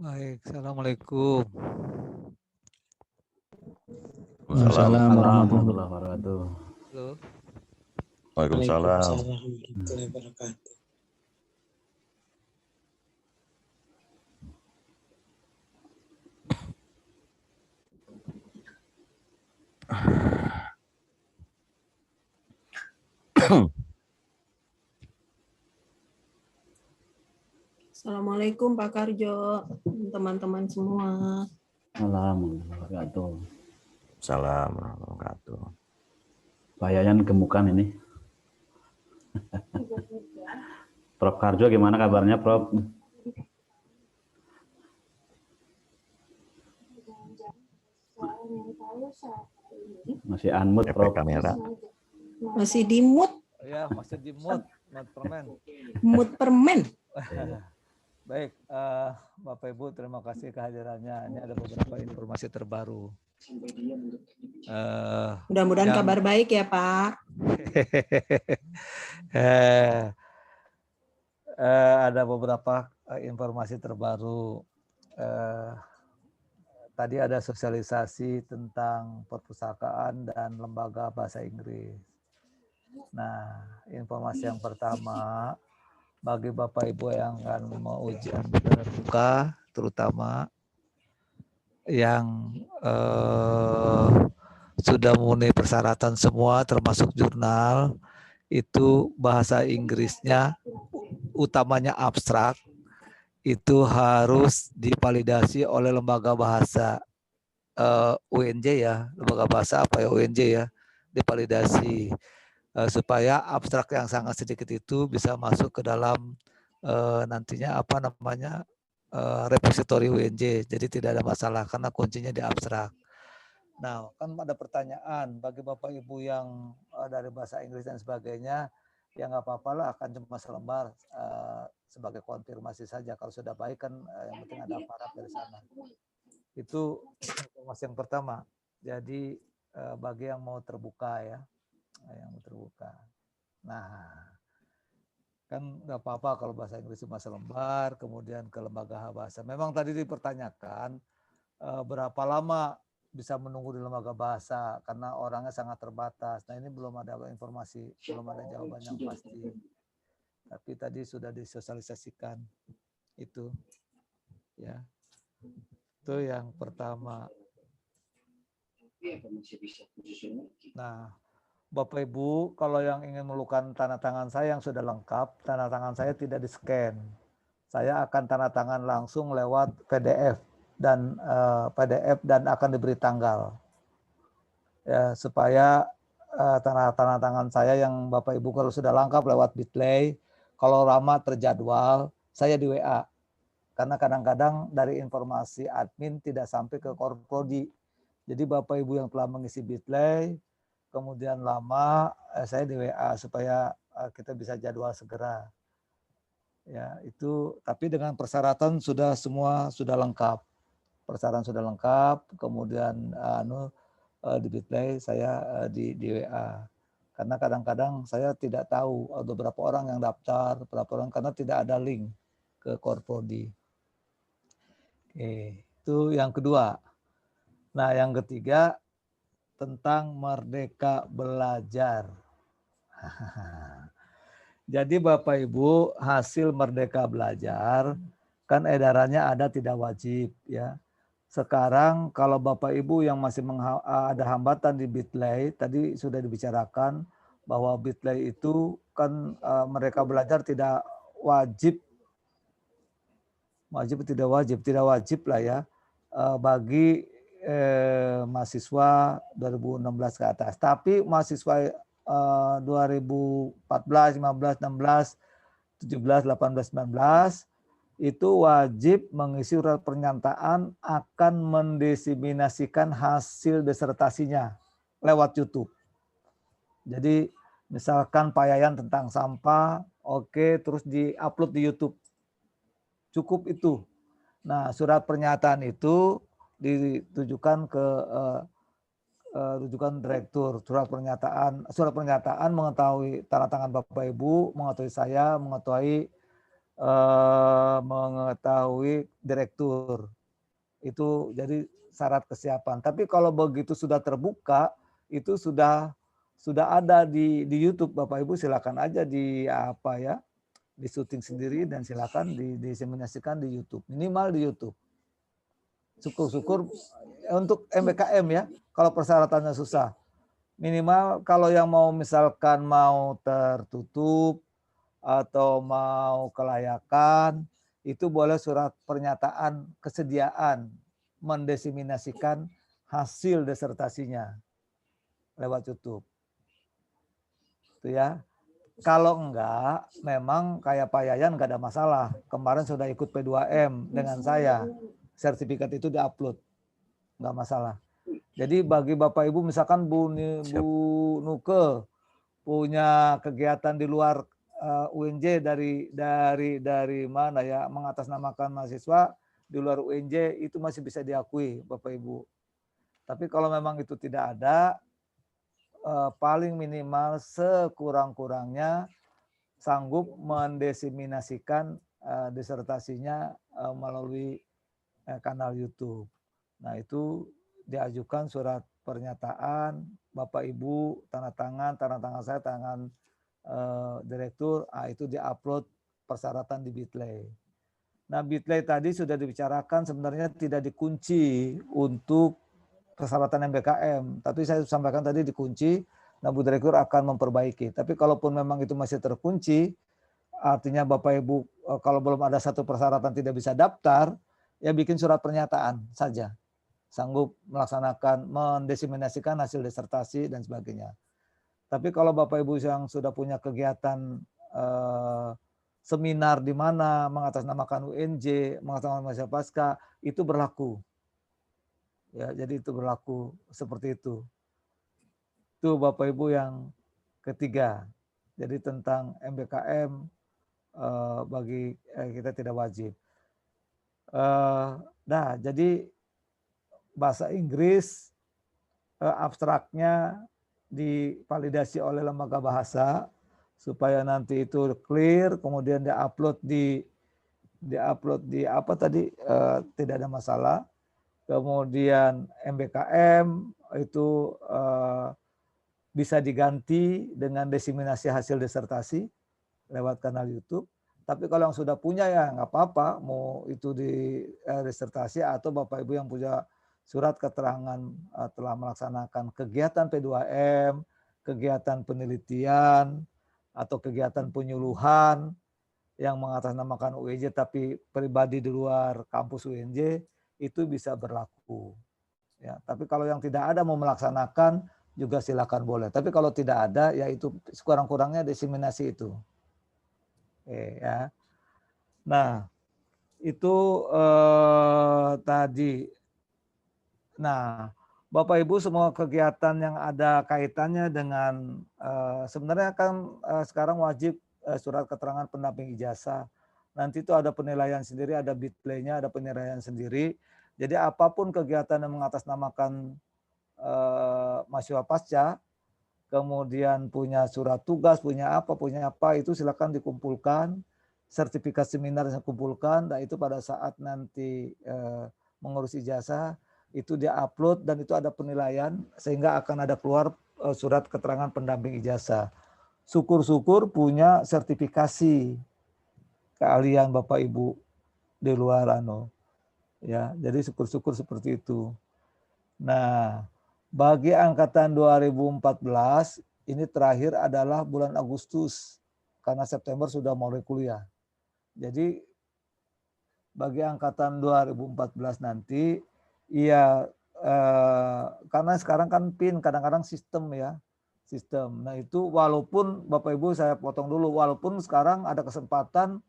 Baik, Assalamualaikum. Waalaikumsalam warahmatullahi wabarakatuh. Halo. Waalaikumsalam. Warahmatullahi wabarakatuh. Assalamualaikum Pak Karjo, teman-teman semua. Assalamualaikum. Salam warahmatullahi wabarakatuh. Pak Yayan gemukan ini. Prof Karjo gimana kabarnya, Prof? Masih unmute, Prof. Kamera. Masih di mood, Ya, masih di mood permen. mood permen. Baik, Bapak Ibu, terima kasih kehadirannya. Ini ada beberapa informasi terbaru. Mudah-mudahan kabar baik ya Pak. Ada beberapa informasi terbaru. Tadi ada sosialisasi tentang perpustakaan dan lembaga bahasa Inggris. Nah, informasi yang pertama, bagi Bapak Ibu yang akan mau ujian terbuka, terutama yang sudah memenuhi persyaratan semua, termasuk jurnal, itu bahasa Inggrisnya, utamanya abstrak, itu harus divalidasi oleh lembaga bahasa UNJ ya, lembaga bahasa apa ya UNJ ya, divalidasi supaya abstrak yang sangat sedikit itu bisa masuk ke dalam nantinya apa namanya repositori UNJ. Jadi tidak ada masalah karena kuncinya di abstrak. Nah, kan ada pertanyaan bagi Bapak Ibu yang dari bahasa Inggris dan sebagainya, ya nggak apa-apa lah, akan cuma selembar sebagai konfirmasi saja. Kalau sudah baik kan yang penting ada aparat dari sana. Itu informasi yang pertama. Jadi bagi yang mau terbuka ya, yang mau terbuka. Nah, kan nggak apa-apa kalau bahasa Inggris cuma selembar, kemudian ke lembaga bahasa. Memang tadi dipertanyakan berapa lama bisa menunggu di lembaga bahasa karena orangnya sangat terbatas. Nah ini belum ada informasi, belum ada jawaban yang pasti. Tapi tadi sudah disosialisasikan itu, ya. Itu yang pertama. Nah, Bapak Ibu, kalau yang ingin memerlukan tanda tangan saya yang sudah lengkap, tanda tangan saya tidak di-scan. Saya akan tanda tangan langsung lewat PDF dan akan diberi tanggal. Ya, supaya tanda tangan saya yang Bapak Ibu kalau sudah lengkap lewat Bitly, kalau lama terjadwal, saya di WA. Karena kadang-kadang dari informasi admin tidak sampai ke Korprodi. Jadi Bapak Ibu yang telah mengisi Bitly, kemudian lama saya di WA supaya kita bisa jadwal segera. Ya, itu tapi dengan persyaratan semua sudah lengkap. Persyaratan sudah lengkap, kemudian di Bitly saya di WA. Karena kadang-kadang saya tidak tahu ada berapa orang yang daftar, berapa orang karena tidak ada link ke Korprodi. Oke, itu yang kedua. Nah, yang ketiga tentang Merdeka Belajar. Jadi Bapak Ibu, hasil Merdeka Belajar kan edarannya ada tidak wajib ya. Sekarang kalau Bapak Ibu yang masih ada hambatan di Bitly, tadi sudah dibicarakan bahwa Bitly itu kan Merdeka Belajar tidak wajib tidak wajib lah ya bagi mahasiswa 2016 ke atas. Tapi mahasiswa 2014, 15, 16, 17, 18, 19 itu wajib mengisi surat pernyataan akan mendiseminasikan hasil disertasinya lewat YouTube. Jadi misalkan Pak Yayan tentang sampah, oke, terus di-upload di YouTube. Cukup itu. Nah, surat pernyataan itu ditujukan ke rujukan direktur. Surat pernyataan mengetahui tanda tangan Bapak Ibu, mengetahui saya, mengetahui mengetahui direktur. Itu jadi syarat kesiapan. Tapi kalau begitu sudah terbuka, itu sudah ada di YouTube. Bapak Ibu silakan aja di di syuting sendiri dan silakan diseminasikan di YouTube. Minimal di YouTube. Syukur-syukur untuk MBKM ya, kalau persyaratannya susah. Minimal kalau yang mau misalkan mau tertutup atau mau kelayakan, itu boleh surat pernyataan kesediaan mendiseminasikan hasil disertasinya lewat YouTube. Itu ya. Kalau enggak, memang kayak Pak Yayan enggak ada masalah. Kemarin sudah ikut P2M dengan saya. Sertifikat itu diupload. Enggak masalah. Jadi bagi Bapak Ibu misalkan Bu Nuke punya kegiatan di luar UNJ dari mana ya, mengatasnamakan mahasiswa di luar UNJ, itu masih bisa diakui Bapak Ibu. Tapi kalau memang itu tidak ada, paling minimal sekurang-kurangnya sanggup mendiseminasikan disertasinya melalui kanal YouTube. Nah itu diajukan surat pernyataan, Bapak Ibu tanda tangan saya, tangan direktur, itu diupload persyaratan di Bitly. Nah Bitly tadi sudah dibicarakan sebenarnya tidak dikunci untuk persyaratan MBKM, tapi saya sampaikan tadi dikunci. Nah Bu Direktur akan memperbaiki. Tapi kalaupun memang itu masih terkunci, artinya Bapak Ibu kalau belum ada satu persyaratan tidak bisa daftar, ya bikin surat pernyataan saja. Sanggup melaksanakan, mendiseminasikan hasil disertasi dan sebagainya. Tapi kalau Bapak Ibu yang sudah punya kegiatan seminar di mana mengatasnamakan UNJ, mengatasnamakan mahasiswa pasca, itu berlaku. Ya, jadi itu berlaku seperti itu. Itu Bapak Ibu yang ketiga. Jadi tentang MBKM bagi kita tidak wajib. Nah, jadi bahasa Inggris abstraknya divalidasi oleh lembaga bahasa supaya nanti itu clear, kemudian diupload di apa tadi, tidak ada masalah. Kemudian MBKM itu bisa diganti dengan diseminasi hasil disertasi lewat kanal YouTube. Tapi kalau yang sudah punya ya nggak apa-apa, mau itu di disertasi atau Bapak Ibu yang punya surat keterangan telah melaksanakan kegiatan P2M, kegiatan penelitian, atau kegiatan penyuluhan yang mengatasnamakan UNJ tapi pribadi di luar kampus UNJ, itu bisa berlaku. Ya, tapi kalau yang tidak ada mau melaksanakan juga silakan boleh. Tapi kalau tidak ada, ya itu sekurang-kurangnya diseminasi itu. Ya. Nah, itu tadi. Nah, Bapak Ibu semua kegiatan yang ada kaitannya dengan sebenarnya kan sekarang wajib surat keterangan pendamping ijazah. Nanti itu ada penilaian sendiri, ada Bitly-nya, ada penilaian sendiri. Jadi apapun kegiatan yang mengatasnamakan mahasiswa pasca, kemudian punya surat tugas, punya apa, itu silakan dikumpulkan, sertifikat seminar yang kumpulkan, dan itu pada saat nanti mengurus ijazah, itu dia-upload dan itu ada penilaian, sehingga akan ada keluar surat keterangan pendamping ijazah. Syukur-syukur punya sertifikasi keahlian Bapak Ibu di luar ya, jadi syukur-syukur seperti itu. Nah, bagi angkatan 2014 ini terakhir adalah bulan Agustus karena September sudah mulai kuliah. Jadi bagi angkatan 2014 nanti ya karena sekarang kan PIN kadang-kadang sistem ya. Sistem. Nah, itu walaupun Bapak Ibu saya potong dulu, walaupun sekarang ada kesempatan,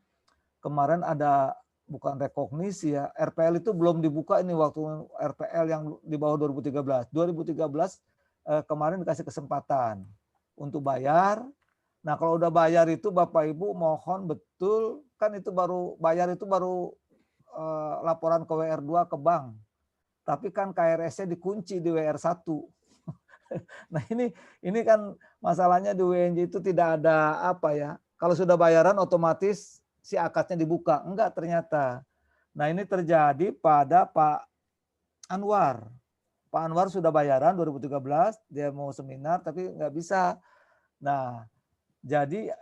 kemarin ada bukan rekognisi ya, RPL itu belum dibuka ini waktu RPL yang di bawah 2013. 2013 kemarin dikasih kesempatan untuk bayar. Nah kalau udah bayar itu Bapak Ibu mohon betul, kan itu baru bayar itu baru laporan ke WR2 ke bank. Tapi kan KRS-nya dikunci di WR1. Nah ini kan masalahnya di UNJ itu tidak ada apa ya. Kalau sudah bayaran otomatis si akadnya dibuka. Enggak ternyata. Nah ini terjadi pada Pak Anwar. Pak Anwar sudah bayaran 2013, dia mau seminar tapi nggak bisa. Nah, jadi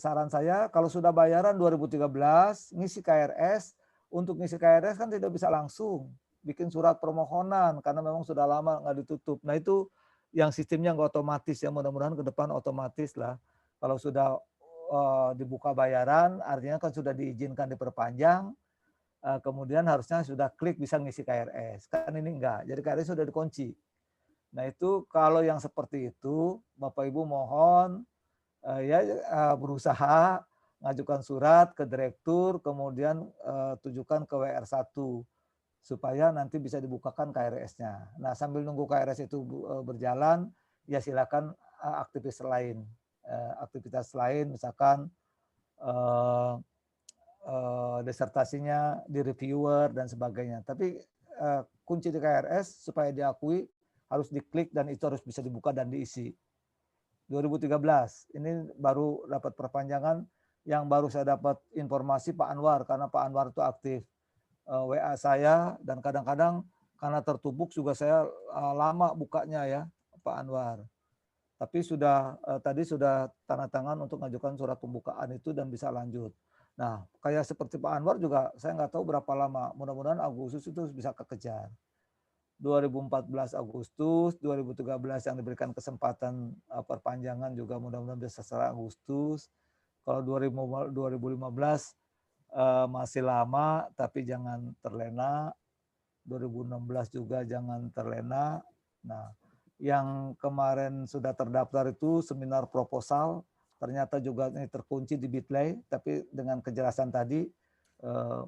saran saya kalau sudah bayaran 2013, ngisi KRS, untuk ngisi KRS kan tidak bisa langsung. Bikin surat permohonan karena memang sudah lama nggak ditutup. Nah itu yang sistemnya nggak otomatis ya, mudah-mudahan ke depan otomatis lah. Kalau sudah dibuka bayaran, artinya kan sudah diizinkan diperpanjang, kemudian harusnya sudah klik bisa ngisi KRS. Kan ini enggak, jadi KRS sudah dikunci. Nah itu kalau yang seperti itu, Bapak Ibu mohon berusaha ngajukan surat ke direktur, kemudian tujukan ke WR1 supaya nanti bisa dibukakan KRS-nya. Nah sambil nunggu KRS itu berjalan, ya silakan aktivitas lain, misalkan disertasinya di reviewer dan sebagainya. Tapi kunci di KRS supaya diakui harus diklik dan itu harus bisa dibuka dan diisi. 2013 ini baru dapat perpanjangan, yang baru saya dapat informasi Pak Anwar, karena Pak Anwar itu aktif WA saya, dan kadang-kadang karena tertumbuk juga saya lama bukanya ya Pak Anwar. Tapi tadi sudah tanda tangan untuk mengajukan surat pembukaan itu dan bisa lanjut. Nah, kayak seperti Pak Anwar juga saya nggak tahu berapa lama. Mudah-mudahan Agustus itu bisa kekejar. 2014 Agustus, 2013 yang diberikan kesempatan perpanjangan juga mudah-mudahan bisa setelah Agustus. Kalau 2015 masih lama, tapi jangan terlena. 2016 juga jangan terlena. Nah, yang kemarin sudah terdaftar itu seminar proposal, ternyata juga ini terkunci di Bitly, tapi dengan kejelasan tadi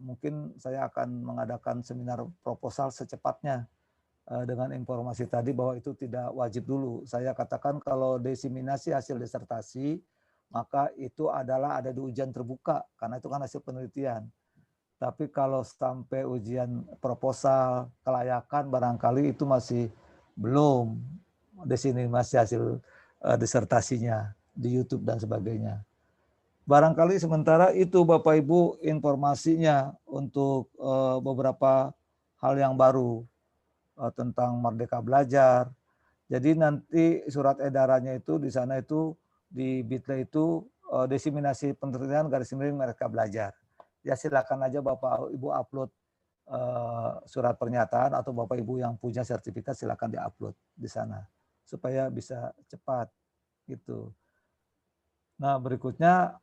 mungkin saya akan mengadakan seminar proposal secepatnya dengan informasi tadi bahwa itu tidak wajib dulu. Saya katakan kalau diseminasi hasil disertasi, maka itu adalah ada di ujian terbuka, karena itu kan hasil penelitian. Tapi kalau sampai ujian proposal, kelayakan, barangkali itu masih belum. Di sini masih hasil disertasinya di YouTube dan sebagainya. Barangkali sementara itu Bapak Ibu informasinya untuk beberapa hal yang baru tentang Merdeka Belajar. Jadi nanti surat edarannya itu di sana itu di Bitly itu diseminasi penelitian garis miring Merdeka Belajar. Ya silakan aja Bapak Ibu upload surat pernyataan, atau Bapak Ibu yang punya sertifikat silakan diupload di sana supaya bisa cepat gitu. Nah berikutnya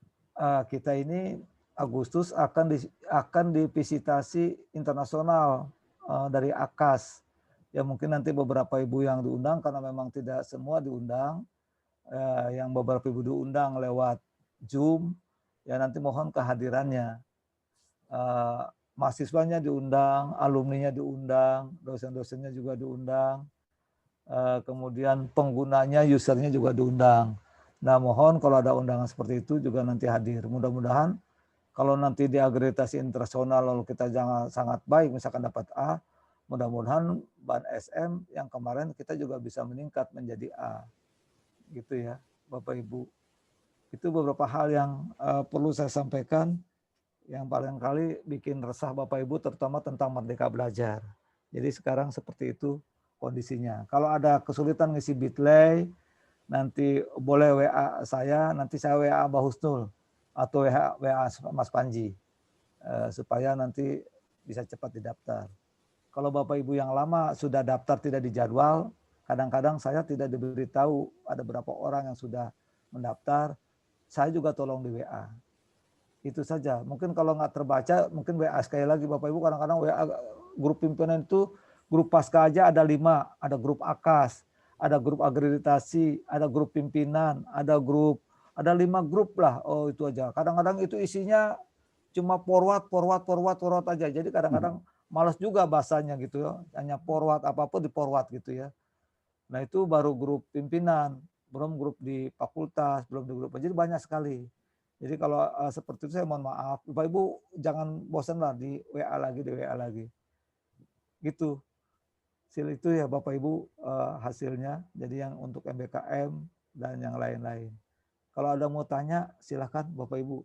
kita ini Agustus akan divisitasi internasional dari AKAS. Ya mungkin nanti beberapa ibu yang diundang, karena memang tidak semua diundang, yang beberapa ibu diundang lewat Zoom, ya nanti mohon kehadirannya. Mahasiswanya diundang, alumninya diundang, dosen-dosennya juga diundang, kemudian penggunanya, usernya juga diundang. Nah mohon kalau ada undangan seperti itu juga nanti hadir. Mudah-mudahan kalau nanti diagreditasi internasional lalu kita jangan sangat baik, misalkan dapat A, mudah-mudahan ban SM yang kemarin kita juga bisa meningkat menjadi A. Gitu ya Bapak Ibu. Itu beberapa hal yang perlu saya sampaikan, yang paling kali bikin resah Bapak Ibu terutama tentang Merdeka Belajar. Jadi sekarang seperti itu kondisinya. Kalau ada kesulitan ngisi Bitly, nanti boleh WA saya, nanti saya WA Mbak Husnul atau WA Mas Panji supaya nanti bisa cepat didaftar. Kalau Bapak Ibu yang lama sudah daftar tidak dijadwal, kadang-kadang saya tidak diberitahu ada berapa orang yang sudah mendaftar, saya juga tolong di WA. Itu saja. Mungkin kalau nggak terbaca, mungkin WA sekali lagi Bapak Ibu, kadang-kadang WA grup pimpinan itu, grup pasca aja ada 5, ada grup AKAS, ada grup akreditasi, ada grup pimpinan, ada 5 grup lah. Oh itu aja. Kadang-kadang itu isinya cuma forward aja. Jadi kadang-kadang malas juga bahasanya gitu ya. Hanya forward, apapun di forward gitu ya. Nah itu baru grup pimpinan, belum grup di fakultas, belum di grup. Jadi banyak sekali. Jadi kalau seperti itu saya mohon maaf. Bapak Ibu jangan bosan lah di WA lagi. Gitu. Hasil itu ya Bapak Ibu hasilnya. Jadi yang untuk MBKM dan yang lain-lain. Kalau ada mau tanya silahkan Bapak Ibu.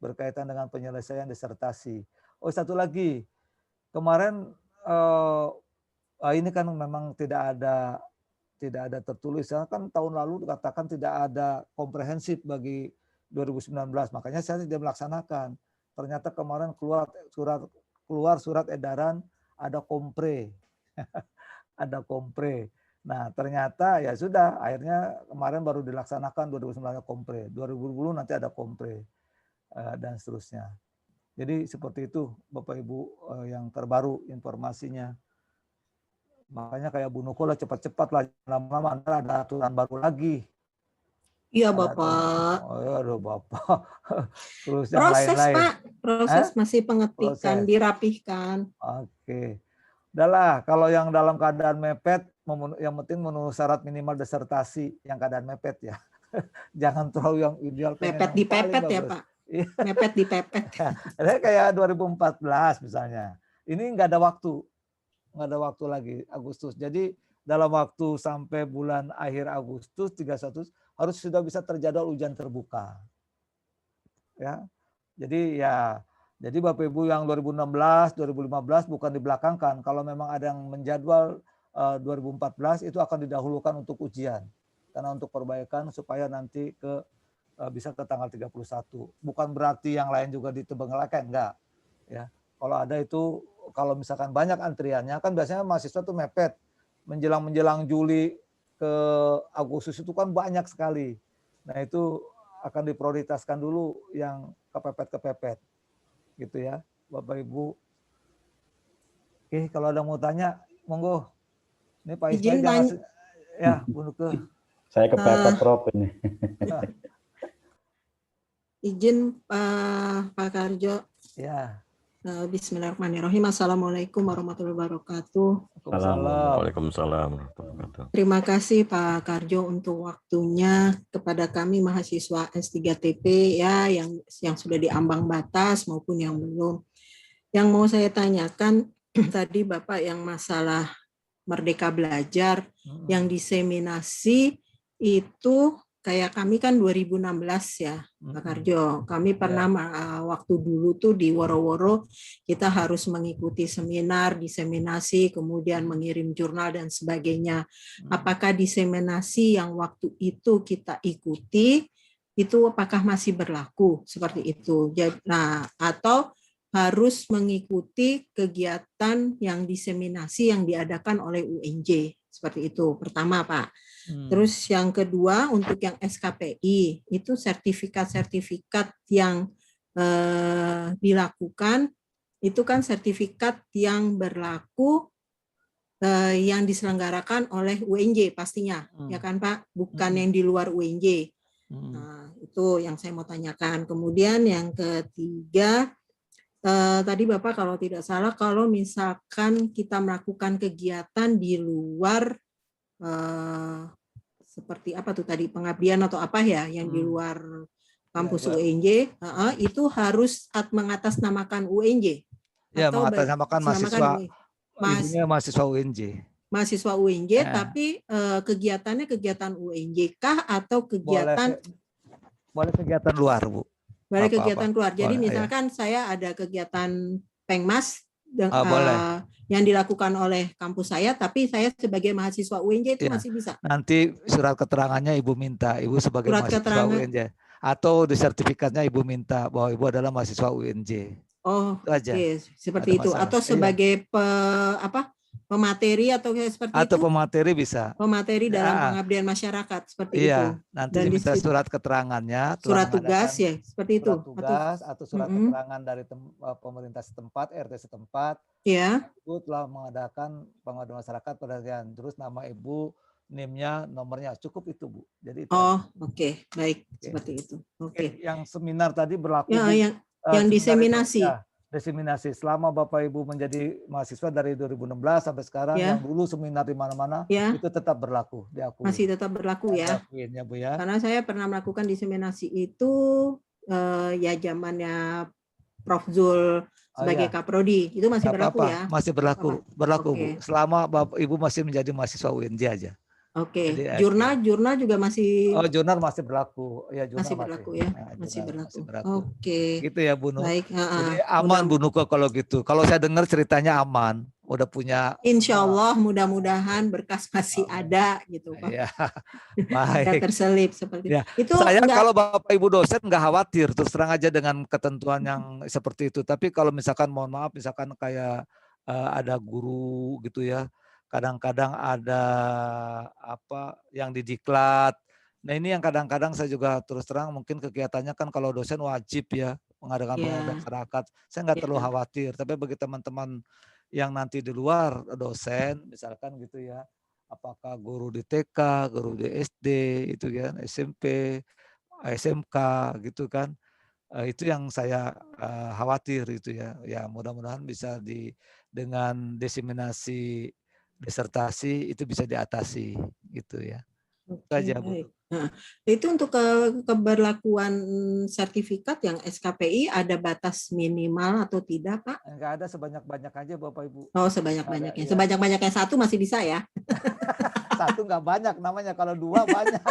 berkaitan dengan penyelesaian disertasi. Oh, satu lagi. Kemarin ini kan memang tidak ada tertulis, ya kan tahun lalu dikatakan tidak ada komprehensif bagi 2019, makanya saya tidak melaksanakan. Ternyata kemarin keluar surat edaran ada kompre. Ada kompre. Nah, ternyata ya sudah, akhirnya kemarin baru dilaksanakan 2019 kompre, 2020 nanti ada kompre dan seterusnya. Jadi seperti itu Bapak Ibu yang terbaru informasinya. Makanya kayak Bu Nuko lah cepat-cepat lah, lama-lama ada aturan baru lagi. Iya Bapak. Oh ya, aduh Bapak. Terus yang Proses lain-lain. Pak, proses masih pengetikan, Proses. dirapihkan. Oke. Udahlah, kalau yang dalam keadaan mepet, yang penting memenuhi syarat minimal disertasi yang keadaan mepet ya. Jangan terlalu yang ideal. Mepet dipepet ya Pak. Mepet dipepet. Kayak 2014 misalnya. Ini nggak ada waktu. Nggak ada waktu lagi Agustus. Jadi dalam waktu sampai bulan akhir Agustus 31 harus sudah bisa terjadwal ujian terbuka. Ya. Jadi Bapak Ibu yang 2016, 2015 bukan dibelakangkan. Kalau memang ada yang menjadwal 2014 itu akan didahulukan untuk ujian. Karena untuk perbaikan supaya nanti bisa ke tanggal 31. Bukan berarti yang lain juga ditebengelakan, enggak. Ya. Kalau ada itu, kalau misalkan banyak antriannya, kan biasanya mahasiswa tuh mepet. Menjelang Juli ke Agustus itu kan banyak sekali. Nah itu akan diprioritaskan dulu yang kepepet. Gitu ya, Bapak Ibu. Oke, kalau ada mau tanya, monggo. Ini Pak Ismail jangan ya, Bu Nuke. Saya kepepet Prof ini. Izin Pak Karjo. Ya. Bismillahirrahmanirrahim. Assalamualaikum warahmatullahi wabarakatuh. Waalaikumsalam warahmatullahi wabarakatuh. Terima kasih Pak Karjo untuk waktunya kepada kami mahasiswa S3TP ya yang sudah diambang batas maupun yang belum. Yang mau saya tanyakan tadi Bapak yang masalah Merdeka Belajar yang diseminasi itu kayak kami kan 2016 ya Pak Karjo. Kami pernah waktu dulu tuh di Woro-Woro kita harus mengikuti seminar, diseminasi, kemudian mengirim jurnal dan sebagainya. Apakah diseminasi yang waktu itu kita ikuti itu apakah masih berlaku seperti itu? Nah, atau harus mengikuti kegiatan yang diseminasi yang diadakan oleh UNJ seperti itu. Pertama, Pak. Terus yang kedua untuk yang SKPI itu sertifikat yang dilakukan itu kan sertifikat yang berlaku yang diselenggarakan oleh UNJ pastinya ya kan Pak, bukan yang di luar UNJ. Nah, itu yang saya mau tanyakan. Kemudian yang ketiga tadi Bapak kalau tidak salah kalau misalkan kita melakukan kegiatan di luar seperti apa tuh tadi pengabdian atau apa ya yang di luar kampus UNJ itu harus mengatasnamakan UNJ ya, atau mengatasnamakan mahasiswa UNJ. Mahasiswa UNJ tapi kegiatannya kegiatan UNJ kah atau kegiatan boleh kegiatan luar Bu? Boleh kegiatan luar. Jadi misalkan saya ada kegiatan Pengmas yang dilakukan oleh kampus saya, tapi saya sebagai mahasiswa UNJ itu masih bisa. Nanti surat keterangannya Ibu minta, Ibu sebagai mahasiswa UNJ. Atau di sertifikatnya Ibu minta bahwa Ibu adalah mahasiswa UNJ. Oh, oke, seperti itu. Atau sebagai pemateri atau seperti itu? Atau pemateri bisa. Pemateri dalam pengabdian masyarakat seperti itu. Nanti diminta surat keteranganya. Surat tugas ya, seperti itu. Surat tugas atau surat keterangan dari pemerintah setempat, RT setempat. Iya. Ibu telah mengadakan pengabdian masyarakat perhatian. Terus nama Ibu, NIM-nya, nomornya cukup itu Bu. Jadi itu oke, baik seperti itu. Oke. Yang seminar tadi berlaku. Yang diseminasi. Diseminasi selama Bapak Ibu menjadi mahasiswa dari 2016 sampai sekarang yang dulu seminar di mana-mana itu tetap berlaku, diakui. Masih tetap berlaku ya. Ya Bu ya. Karena saya pernah melakukan diseminasi itu ya zamannya Prof Zul sebagai Kaprodi. Itu masih berlaku ya. Masih berlaku Bu. Selama Bapak Ibu masih menjadi mahasiswa UNJ aja. Oke, Jadi, jurnal juga masih jurnal masih berlaku. Ya, jurnal masih berlaku ya, Nah, masih jurnal berlaku. masih berlaku. Oke, Gitu ya, Bu Nur. baik. Jadi aman Bu Nuko kalau gitu. Kalau saya dengar ceritanya aman, udah punya Insya semua. Allah mudah-mudahan berkas masih Amin. ada gitu Pak. Ya, Nggak baik. terselip seperti Ya, itu. saya Enggak, kalau Bapak Ibu dosen nggak khawatir, terus terang aja dengan ketentuan yang seperti itu. Tapi kalau misalkan mohon maaf, misalkan kayak ada guru gitu ya, kadang-kadang ada apa yang didiklat. Nah ini yang kadang-kadang saya juga terus terang mungkin kegiatannya kan kalau dosen wajib ya mengadakan pengabdian ya, masyarakat. Saya nggak terlalu ya, khawatir. Tapi bagi teman-teman yang nanti di luar dosen, misalkan gitu ya, apakah guru di TK, guru di SD, itu kan SMP, SMK gitu kan. Itu yang saya khawatir itu ya. Ya mudah-mudahan bisa dengan diseminasi disertasi itu bisa diatasi gitu ya. Itu oke, aja Bu. baik. Nah, itu untuk keberlakuan sertifikat yang SKPI ada batas minimal atau tidak Pak? Enggak ada, sebanyak-banyak aja Bapak Ibu. Oh, Ada, sebanyak-banyaknya. ya. Sebanyak-banyaknya satu masih bisa ya? Satu nggak banyak namanya, kalau dua banyak.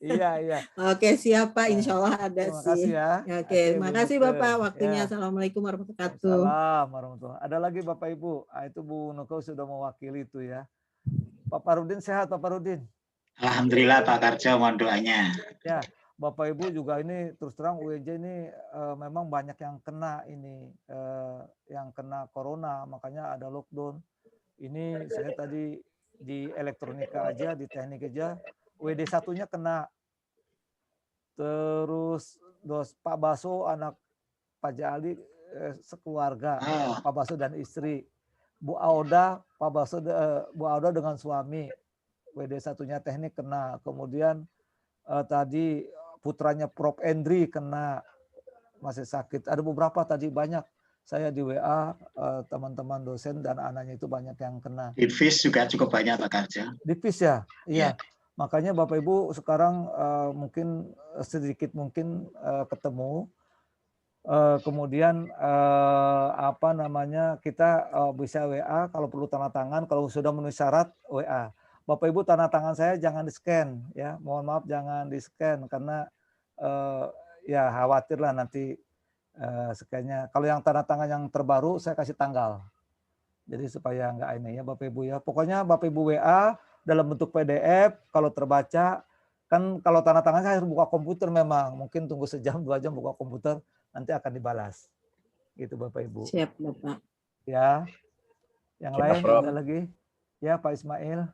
Iya. Oke, siap Pak. Insya Allah ada Terima sih. kasih ya. Oke, Bu makasih Nuke. Bapak waktunya. Ya. Assalamualaikum warahmatullahi wabarakatuh. Waalaikumsalam warahmatullahi. Ada lagi Bapak Ibu. Itu Bu Nuke sudah mewakili itu ya. Pak Parudin sehat Pak Parudin? Alhamdulillah Pak Karjo, mohon doanya. Ya, Bapak Ibu juga ini terus terang UNJ ini memang banyak yang kena ini, yang kena corona, makanya ada lockdown. Ini saya tadi di elektronika aja, di teknik aja, WD satunya kena. Terus Pak Baso anak Pak Jali sekeluarga, Pak Baso dan istri. Bu Auda, Pak Baso, Bu Auda dengan suami, WD satunya teknik kena. Kemudian tadi putranya Prof. Endri kena, masih sakit. Ada beberapa tadi banyak. Saya di WA, teman-teman dosen dan anaknya itu banyak yang kena. Di FIS juga cukup banyak Pak Karjo. Di FIS ya? Iya. Makanya Bapak Ibu sekarang mungkin sedikit mungkin ketemu. Kemudian apa namanya, kita bisa WA kalau perlu tanda tangan, kalau sudah memenuhi syarat WA. Bapak Ibu tanda tangan saya jangan di-scan ya. Mohon maaf jangan di-scan karena ya khawatir lah nanti scan-nya. Kalau yang tanda tangan yang terbaru saya kasih tanggal. Jadi supaya enggak ini ya Bapak Ibu ya. Pokoknya Bapak Ibu WA dalam bentuk PDF, kalau terbaca kan kalau tanda tangan saya harus buka komputer memang. Mungkin tunggu sejam 2 jam buka komputer nanti akan dibalas. Gitu Bapak Ibu. Siap Bapak. Ya. Yang Siap, lain Prof. ada lagi? Ya Pak Ismail.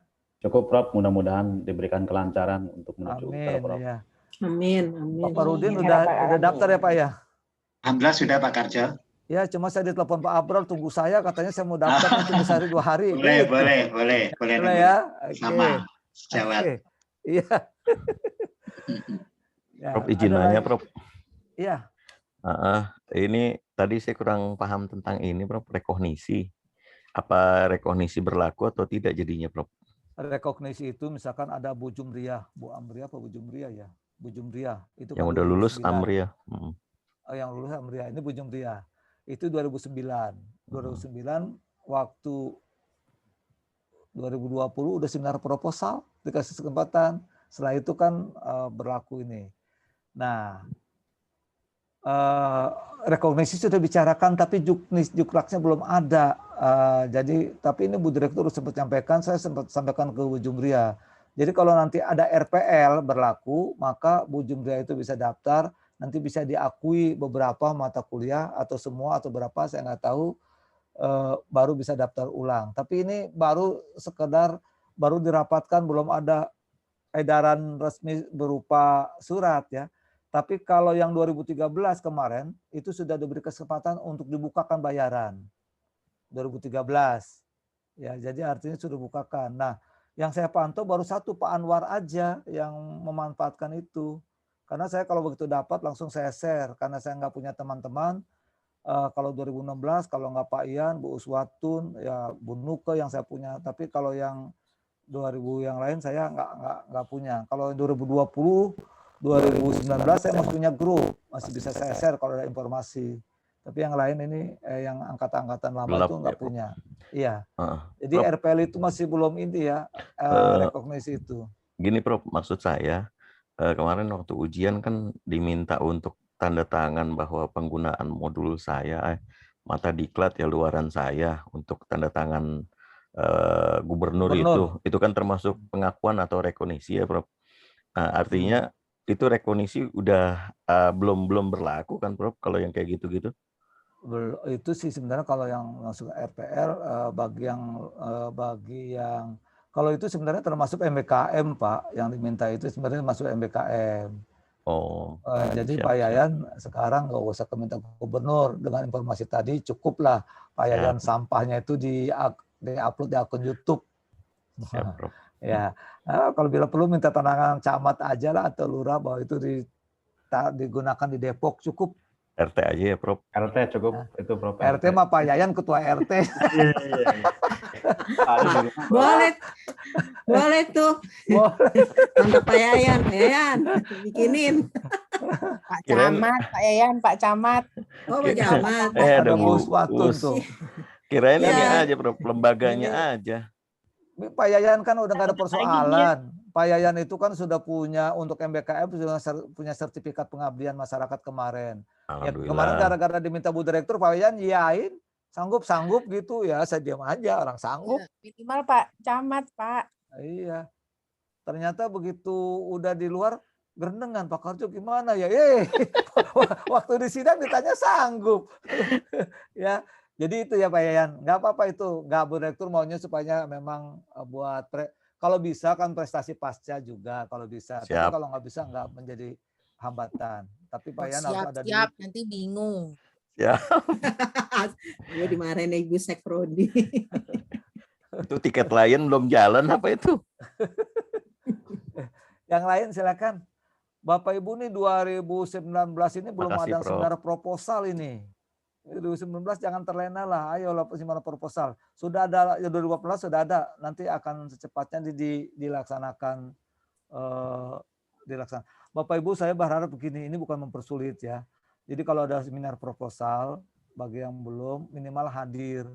Cukup Prof, mudah-mudahan diberikan kelancaran untuk menuju Amin Prof. ya. Amin, amin. Pak Parudin udah daftar ya Pak ya? Alhamdulillah sudah Pak Karjo. Ya, cuma saya ditelepon Pak Abral tunggu saya, katanya saya mau daftar tunggu sehari 2 hari. Boleh ya. Sama sejawat. Oke. Iya. Ya, Prof, izin nanya Prof. Iya. Ini tadi saya kurang paham tentang ini Prof, rekognisi. Apa rekognisi berlaku atau tidak jadinya Prof? Rekognisi itu misalkan ada Bu Jumriah, Bu Amriah apa Bu Jumriah ya? Bu Jumriah. Itu Yang kan udah lulus 2009. Amriah. Yang lulus Amriah, ini Bu Jumriah. Itu 2009. 2009 waktu 2020 udah seminar proposal, dikasih kesempatan. Setelah itu kan berlaku ini. Nah, rekognisi sudah bicarakan, tapi juklaknya belum ada. Jadi, tapi ini Bu Direktur sempat sampaikan, saya sempat sampaikan ke Bu Jumriah. Jadi kalau nanti ada RPL berlaku, maka Bu Jumriah itu bisa daftar, nanti bisa diakui beberapa mata kuliah atau semua atau berapa, saya nggak tahu, baru bisa daftar ulang. Tapi ini baru sekedar, baru dirapatkan, belum ada edaran resmi berupa surat ya. Tapi kalau yang 2013 kemarin itu sudah diberi kesempatan untuk dibukakan bayaran. 2013. Ya, jadi artinya sudah dibukakan. Nah, yang saya pantau baru satu Pak Anwar aja yang memanfaatkan itu. Karena saya kalau begitu dapat langsung saya share karena saya nggak punya teman-teman. Kalau 2016 kalau nggak Pak Ian, Bu Uswatun, ya Bu Nuke yang saya punya. Tapi kalau yang 2000 yang lain saya nggak punya. Kalau 2020 2019 saya masih punya grup, masih bisa saya share kalau ada informasi. Tapi yang lain ini yang angkatan-angkatan lama Gelap itu ya, nggak Prof. punya. Iya. Heeh. Jadi Prof, RPL itu masih belum ini ya, rekognisi itu. gini Prof, maksud saya kemarin waktu ujian kan diminta untuk tanda tangan bahwa penggunaan modul saya mata diklat ya luaran saya untuk tanda tangan gubernur Gubernur. itu kan termasuk pengakuan atau rekognisi ya Prof. Nah, artinya itu rekognisi udah belum berlaku kan Prof kalau yang kayak gitu-gitu? Itu sih sebenarnya kalau yang masuk RPL bagi yang kalau itu sebenarnya termasuk MBKM Pak, yang diminta itu sebenarnya masuk MBKM. Oh, Jadi siap, Pak siap. Yayan sekarang nggak usah ke minta gubernur, dengan informasi tadi cukuplah Pak Yayan sampahnya itu di-upload di akun YouTube. Siap, Prof. Ya, kalau bila perlu minta tantangan camat aja lah atau lurah bahwa itu digunakan di Depok cukup. RT aja ya Prof. RT cukup itu Prof. RT mah Pak Yayan ketua RT. Iya. Boleh tuh. Kontak Pak Yayan, bikinin. Pak Camat, Pak Yayan, Pak Camat. Oh, Pak Camat. Ada Gus Watun tuh. Kirain ini Ya. aja Prof, lembaganya aja. Pak Yayan kan udah nggak ada persoalan. Pak Yayan itu kan sudah punya untuk MBKM sudah punya sertifikat pengabdian masyarakat kemarin. Ya, kemarin gara-gara diminta Bu Direktur Pak Yayan yain sanggup gitu ya, saya diam aja, orang sanggup. Ya, minimal Pak Camat, Pak. Iya. Ternyata begitu udah di luar gerendengan, Pak Karjo gimana ya? Waktu di sidang ditanya sanggup. Ya. Jadi itu ya Pak Yayan, nggak apa-apa itu, nggak Bu Direktur maunya supaya memang buat kalau bisa kan prestasi pasca juga kalau bisa. Siap. Tapi kalau nggak bisa nggak menjadi hambatan. Tapi Pak Yayan harus ada Siap, nanti bingung. Ya. Gue dimarahin Ibu Sekrodi. Itu tiket lain belum jalan apa itu? Yang lain silakan. Bapak Ibu nih 2019 ini belum Makasih, ada Prof. seminar proposal ini. 2019 jangan terlena lah, ayo seminar proposal. Sudah ada, ya 2018 sudah ada, nanti akan secepatnya dilaksanakan. Bapak Ibu saya berharap begini, ini bukan mempersulit ya. Jadi kalau ada seminar proposal, bagi yang belum minimal hadir.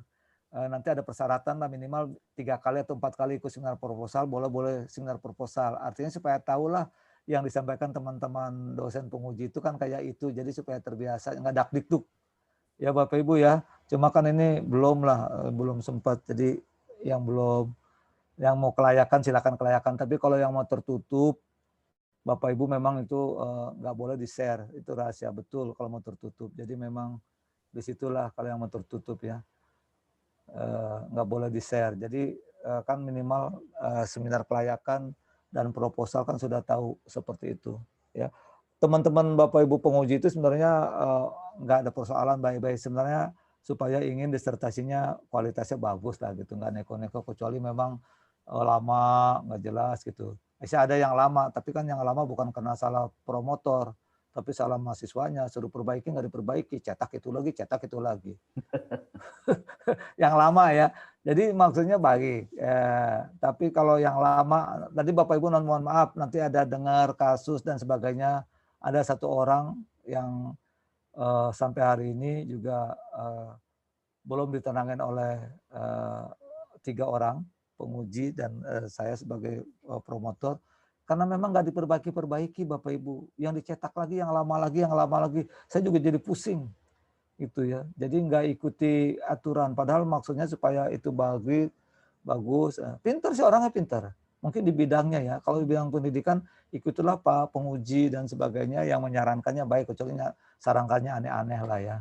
Nanti ada persyaratan lah minimal 3 kali atau 4 kali ikut seminar proposal, boleh seminar proposal. Artinya supaya tahulah yang disampaikan teman-teman dosen penguji itu kan kayak itu, jadi supaya terbiasa, nggak dakdikduk. Ya Bapak Ibu ya, cuma kan ini belum sempat. Jadi yang mau kelayakan silakan kelayakan. Tapi kalau yang mau tertutup, Bapak Ibu memang itu nggak boleh di-share. Itu rahasia betul kalau mau tertutup. Jadi memang disitulah kalau yang mau tertutup ya. Nggak boleh di-share. Jadi kan minimal seminar kelayakan dan proposal kan sudah tahu seperti itu. Ya. Teman-teman Bapak Ibu penguji itu sebenarnya nggak ada persoalan baik-baik sebenarnya supaya ingin disertasinya kualitasnya bagus lah gitu, nggak neko-neko kecuali memang lama nggak jelas gitu. Masih ada yang lama tapi kan yang lama bukan karena salah promotor tapi salah mahasiswanya, suruh perbaiki nggak diperbaiki, cetak itu lagi. Yang lama ya. Jadi maksudnya baik. Tapi kalau yang lama tadi Bapak Ibu mohon maaf nanti ada dengar kasus dan sebagainya. Ada 1 orang yang sampai hari ini juga belum ditenangin oleh 3 orang penguji dan saya sebagai promotor karena memang nggak diperbaiki Bapak Ibu, yang dicetak lagi, yang lama lagi, saya juga jadi pusing gitu ya. Jadi nggak ikuti aturan, padahal maksudnya supaya itu bagus. Pintar sih orangnya pintar. Mungkin di bidangnya ya, kalau di bidang pendidikan ikutilah Pak penguji dan sebagainya yang menyarankannya baik, kecuali sarankannya aneh-aneh lah ya.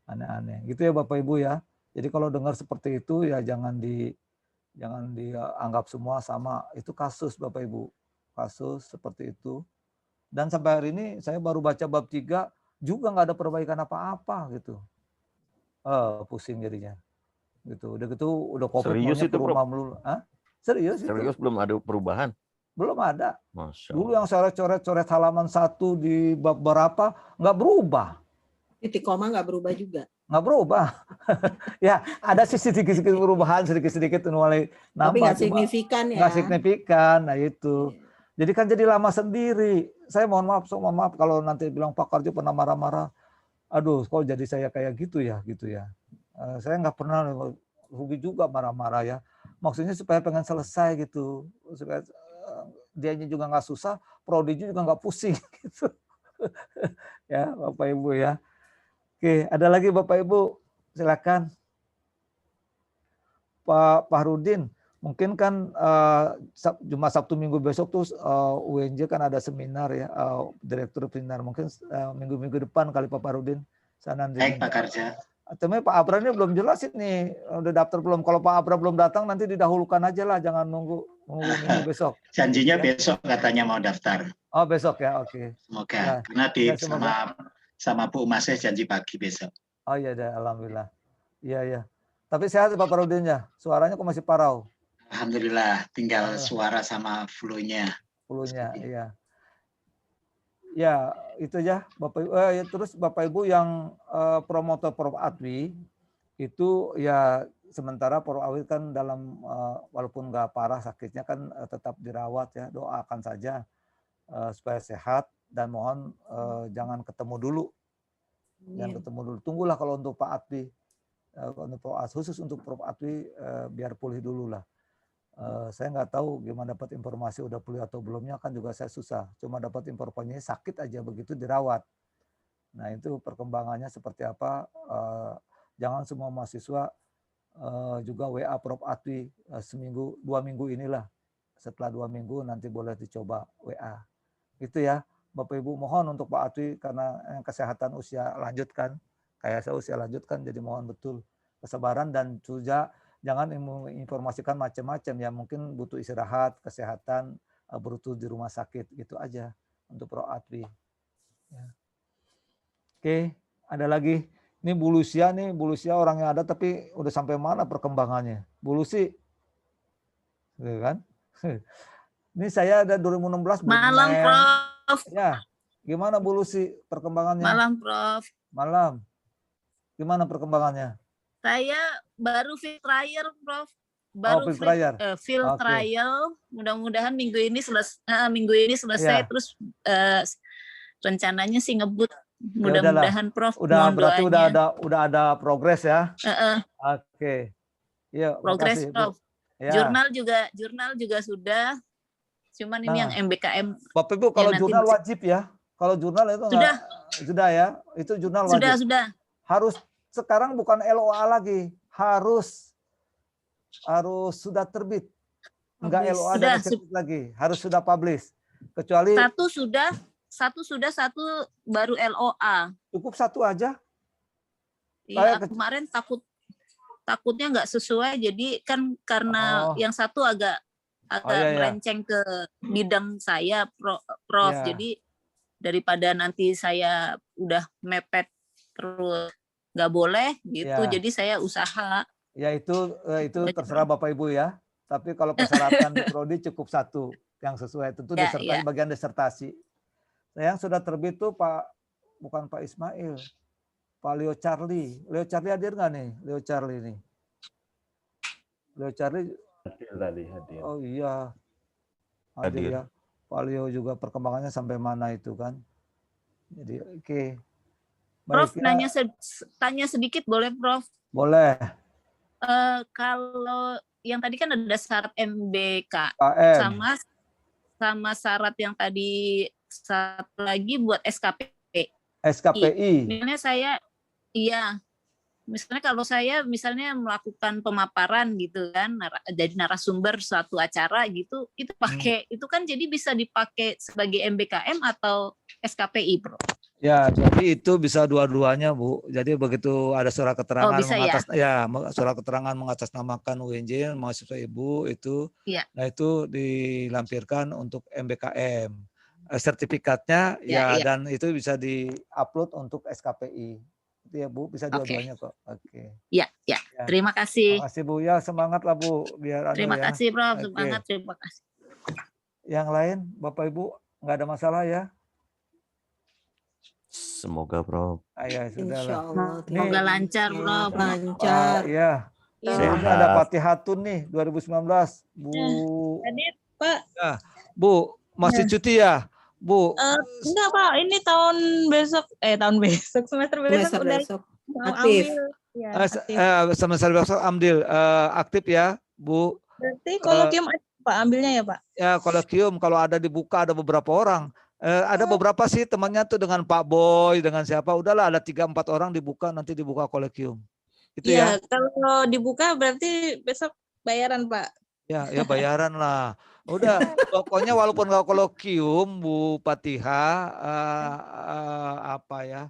Aneh-aneh. Gitu ya Bapak Ibu ya. Jadi kalau dengar seperti itu ya jangan dianggap semua sama. Itu kasus Bapak Ibu. Kasus seperti itu. Dan sampai hari ini saya baru baca bab 3 juga nggak ada perbaikan apa-apa gitu. Pusing jadinya. Gitu. Udah COVID maunya ke rumah melulu. Serius itu? Serius belum ada perubahan? Belum ada. Masya Dulu Allah. yang saya coret halaman 1 di bab berapa nggak berubah. Titik koma nggak berubah juga. Nggak berubah. Ya ada sih sedikit-sedikit perubahan, sedikit-sedikit mulai nambah. Tapi nggak signifikan ya. Nggak signifikan, nah itu. Jadi kan jadi lama sendiri. Saya mohon maaf kalau nanti bilang Pak Karjo pernah marah-marah. aduh, kok jadi saya kayak gitu ya. Saya nggak pernah, rugi juga marah-marah ya. Maksudnya supaya pengen selesai gitu, supaya dianya juga nggak susah, prodinya juga nggak pusing gitu. Ya, Bapak Ibu ya. Oke, ada lagi Bapak Ibu, silakan. Pak Fahrudin, mungkin kan Jumat Sabtu Minggu besok tuh UNJ kan ada seminar ya, direktur seminar, mungkin minggu-minggu depan kali Pak Fahrudin. Baik Pak Karja. Tapi Pak Abra ini belum jelasin nih, udah daftar belum? Kalau Pak Abra belum datang nanti didahulukan aja lah, jangan nunggu minggu besok. Janjinya Ya. besok katanya mau daftar. Oh besok ya, oke. Semoga. Ya. Karena Ya, semoga. sama Bu Umaseh janji pagi besok. Oh iya deh, alhamdulillah. Iya. Tapi sehat Pak Fahrudinnya, suaranya kok masih parau. Alhamdulillah, tinggal suara sama flu-nya. Flu-nya, iya. Ya, itu ya Bapak Ibu. Terus Bapak Ibu yang promotor Prof Atwi itu ya sementara Prof Atwi kan dalam walaupun nggak parah sakitnya kan tetap dirawat ya. Doakan saja supaya sehat dan mohon jangan ketemu dulu. Jangan ketemu dulu. Tunggulah kalau untuk Pak Atwi. Khusus untuk Prof Atwi biar pulih dulu lah. Saya nggak tahu gimana dapat informasi udah pulih atau belumnya, kan juga saya susah. Cuma dapat informasinya sakit aja begitu dirawat. Nah itu perkembangannya seperti apa. Jangan semua mahasiswa juga WA Prof Atwi seminggu 2 minggu inilah. Setelah 2 minggu nanti boleh dicoba WA. Itu ya Bapak Ibu, mohon untuk Pak Atwi karena kesehatan usia lanjut kan. Kayak saya usia lanjut kan, jadi mohon betul kesabaran dan juga jangan menginformasikan macam-macam ya, mungkin butuh istirahat, kesehatan, butuh di rumah sakit gitu aja untuk Prof Atwi. Ya. Oke, ada lagi. Ini Bu Lucia orangnya ada tapi udah sampai mana perkembangannya? Bu Lucy, gitu kan? Ini saya ada 2016. Malam Prof. Ya, gimana Bu Lucy perkembangannya? Malam Prof. Malam. Gimana perkembangannya? Saya baru field trial Prof. Baru field trial. Mudah-mudahan minggu ini selesai. Ya. Terus rencananya sih ngebut. Mudah-mudahan Prof. Berarti udah ada progres ya? Oke. Iya, progres Prof. Ya. Jurnal juga sudah. Cuman ini yang MBKM. Bapak Ibu kalau jurnal wajib ya? Kalau jurnal itu sudah ya? Itu jurnal wajib. Sudah. Harus sekarang bukan LOA lagi, harus sudah terbit. Enggak LOA dan terbit lagi, harus sudah publish. Kecuali satu baru LOA. Cukup satu aja? Iya, kemarin takutnya nggak sesuai, jadi kan karena yang satu agak melenceng ke bidang saya, Prof. Ya. Jadi daripada nanti saya udah mepet terus nggak boleh gitu, jadi saya usaha. Ya itu terserah Bapak Ibu ya. Tapi kalau persyaratan di prodi cukup satu yang sesuai, tentu disertai bagian disertasi. Nah, yang sudah terbit tuh bukan Pak Ismail, Pak Leo Charlie. Leo Charlie hadir nggak nih? Leo Charlie nih. Leo Charlie hadir. Oh iya. Hadir ya. Pak Leo juga perkembangannya sampai mana itu kan. Jadi oke. Prof, tanya sedikit boleh Prof? Boleh. Kalau yang tadi kan ada syarat MBK sama syarat yang tadi satu lagi buat SKPI. Misalnya kalau saya melakukan pemaparan gitu kan, jadi narasumber suatu acara gitu, itu kan jadi bisa dipakai sebagai MBKM atau SKPI, Bro. Ya, jadi itu bisa dua-duanya, Bu. Jadi begitu ada surat keterangan surat keterangan mengatasnamakan UNJ mahasiswa Ibu itu, nah itu dilampirkan untuk MBKM. Sertifikatnya dan itu bisa di-upload untuk SKPI. Itu ya, Bu, bisa dua-duanya kok. Oke. Ya. Terima kasih. Terima kasih, Bu. Ya, semangat lah, Bu. Terima kasih, Prof. Semangat, terima kasih. Yang lain, Bapak Ibu, nggak ada masalah ya? Semoga Prof. Ya, sudahlah. Semoga lancar, Prof. Lancar. Iya. Ini ada Fatih Hatun nih 2019. Bu. Hadir, Pak. Ya, Bu, masih cuti ya? Bu. Enggak Pak, ini tahun besok, semester besok Semester udah besok mau aktif. ambil. Ya, aktif. Semester besok ambil aktif ya, Bu. Berarti kolokium Pak ambilnya ya Pak? Ya, kolokium kalau ada dibuka ada beberapa orang. Ada beberapa sih temannya tuh dengan Pak Boy, dengan siapa. Udahlah ada 3-4 orang dibuka, nanti dibuka kolokium. Itu Iya, ya. kalau dibuka berarti besok bayaran Pak. Ya bayaran lah. Udah, pokoknya walaupun nggak kolokium, Bu Fatihah, apa ya?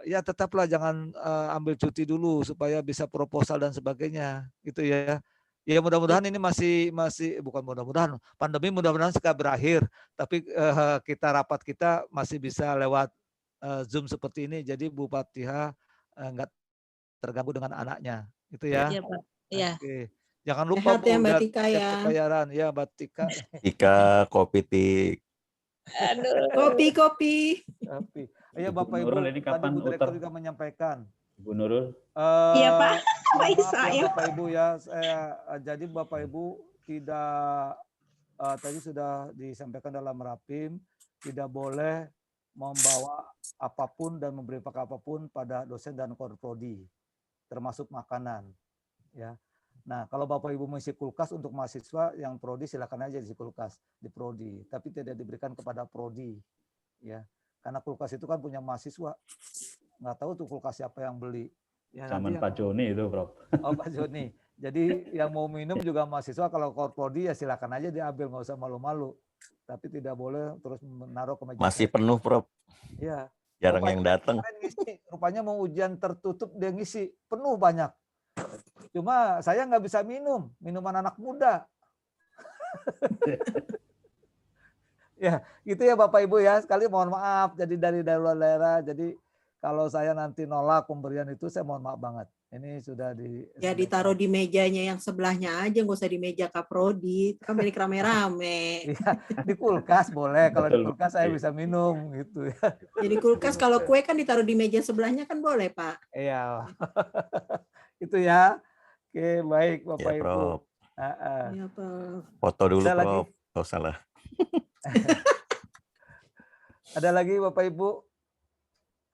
Ya tetaplah jangan ambil cuti dulu supaya bisa proposal dan sebagainya, gitu ya. Ya mudah-mudahan ini masih bukan mudah-mudahan, pandemi mudah-mudahan segera berakhir. Tapi rapat kita masih bisa lewat Zoom seperti ini. Jadi Bu Fatihah nggak terganggu dengan anaknya, gitu ya. Iya Pak. Iya. Oke. Jangan lupa Sehat Bu, ya Mbak lihat Tika cek ya. pembayaran ya Mbak Tika. Tika, kopi tik. Aduh. Kopi. Iya Ibu Bapak Ibu, Nurul ini tadi kapan Bu Direktur utar? juga menyampaikan. Ibu Nurul. Iya Pak. Pak Maaf Isa ya ya. Bapak Ibu ya, jadi Bapak Ibu tidak tadi sudah disampaikan dalam rapim, tidak boleh membawa apapun dan memberi apapun pada dosen dan prodi, termasuk makanan. Ya. Nah, kalau Bapak Ibu mengisi kulkas untuk mahasiswa yang prodi silakan aja isi kulkas di prodi, tapi tidak diberikan kepada prodi, ya. Karena kulkas itu kan punya mahasiswa, nggak tahu tuh kulkas siapa yang beli. Ya, Zaman Pak Joni itu, Prof. Oh Pak Joni. Jadi yang mau minum juga mahasiswa, kalau prodi ya silakan aja diambil, nggak usah malu-malu. Tapi tidak boleh terus menaruh ke meja. Masih penuh, Prof. Iya. Jarang yang datang. Rupanya mau ujian tertutup dia ngisi, penuh banyak. Cuma saya nggak bisa minuman anak muda. Ya, gitu ya Bapak Ibu ya. Sekali mohon maaf. Jadi dari luar daerah. Jadi kalau saya nanti nolak pemberian itu, saya mohon maaf banget. Ini sudah Ya ditaruh di mejanya yang sebelahnya aja, nggak usah di meja Kaprodi. Kan balik rame-rame. Iya, di kulkas boleh. Kalau di kulkas saya bisa minum gitu ya. Jadi kulkas kalau kue kan ditaruh di meja sebelahnya kan boleh Pak. Iya. Itu ya. Oke, baik Bapak Ya, Ibu. Prof. Iya Pak. Foto dulu, Ada lagi? Prof. Oh, salah. Ada lagi Bapak Ibu?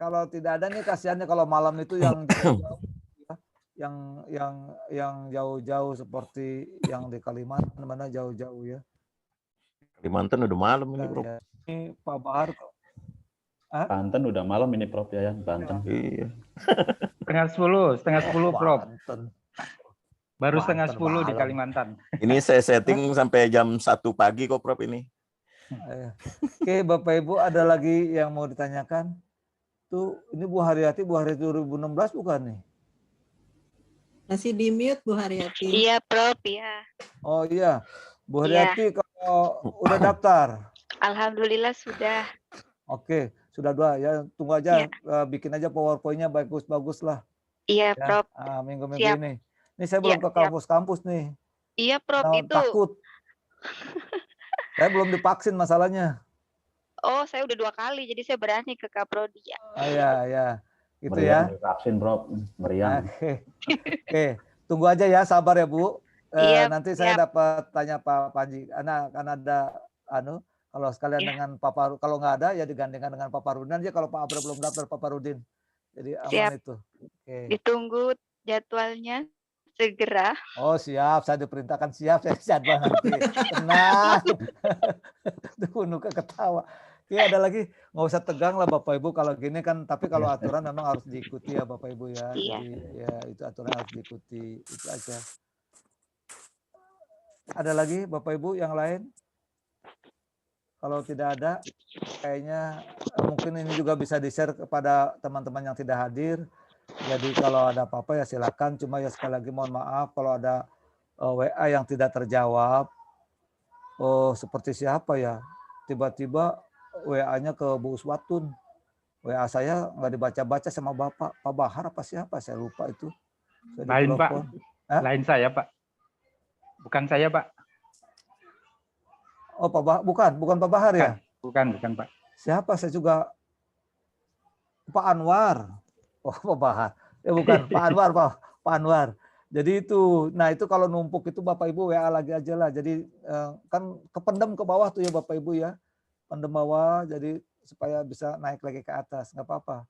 Kalau tidak ada nih kasihannya kalau malam itu yang jauh-jauh seperti yang di Kalimantan, mana jauh-jauh ya. Kalimantan udah malam ini, Prof. Ya. Ini Pak Bahar kok. Banten udah malam ini, Prof, ya, Banten. Iya. Setengah 10, Prof. Banten. Baru Banten setengah 10 di malam. Kalimantan. Ini saya setting sampai jam 1 pagi kok, Prof, ini. Oke, Bapak Ibu ada lagi yang mau ditanyakan? Tuh, ini Bu Haryati 2016 bukan nih? Masih di mute Bu Haryati. Iya Prof, ya. Oh iya, Bu Haryati kalau udah daftar? Alhamdulillah sudah. Oke, sudah 2 ya. Tunggu aja, bikin aja PowerPoint-nya bagus-bagus lah. Iya Ya, Prof. minggu-minggu Siap. ini. Ini saya belum ke kampus-kampus nih. Iya Prof, Nah, itu. takut. Saya belum divaksin masalahnya. Oh, saya udah 2 kali, jadi saya berani ke Kaprodi ya. Ya. Gitu Meriam ya. vaksin, Prof. Meriam. Oke, tunggu aja ya, sabar ya Bu. Iya, Nanti saya dapat tanya Pak Panji. Karena ada kalau sekalian dengan Pak Paru, kalau nggak ada ya digandingkan dengan Pak Parudin aja. Kalau Pak Abra belum daftar Pak Parudin. Jadi aman itu. Oke. Ditunggu jadwalnya segera. Oh siap, saya diperintahkan siap, saya jadwal nanti. Tenang. Tunggu ketawa. Oke, ada lagi, nggak usah tegang lah Bapak Ibu kalau gini kan, tapi kalau aturan memang harus diikuti ya Bapak Ibu ya. Iya. Jadi ya itu aturan harus diikuti, itu aja. Ada lagi Bapak Ibu yang lain? Kalau tidak ada, kayaknya mungkin ini juga bisa di-share kepada teman-teman yang tidak hadir. Jadi kalau ada apa-apa ya silakan. Cuma ya sekali lagi mohon maaf kalau ada WA yang tidak terjawab. Oh seperti siapa ya? Tiba-tiba WA-nya ke Bu Uswatun. WA saya nggak dibaca-baca sama Bapak. Pak Bahar apa siapa? Saya lupa itu. Lain Pak. Lain saya Pak. Bukan saya Pak. Oh Pak Bahar, bukan Pak Bahar ya? Bukan Pak. Siapa? Saya juga Pak Anwar. Oh Pak Bahar. Ya bukan Pak Anwar, Pak Anwar. Jadi itu, nah itu kalau numpuk itu Bapak Ibu WA lagi aja lah. Jadi kan kependem ke bawah tuh ya Bapak Ibu ya. pendem bawah, jadi supaya bisa naik lagi ke atas, nggak apa-apa.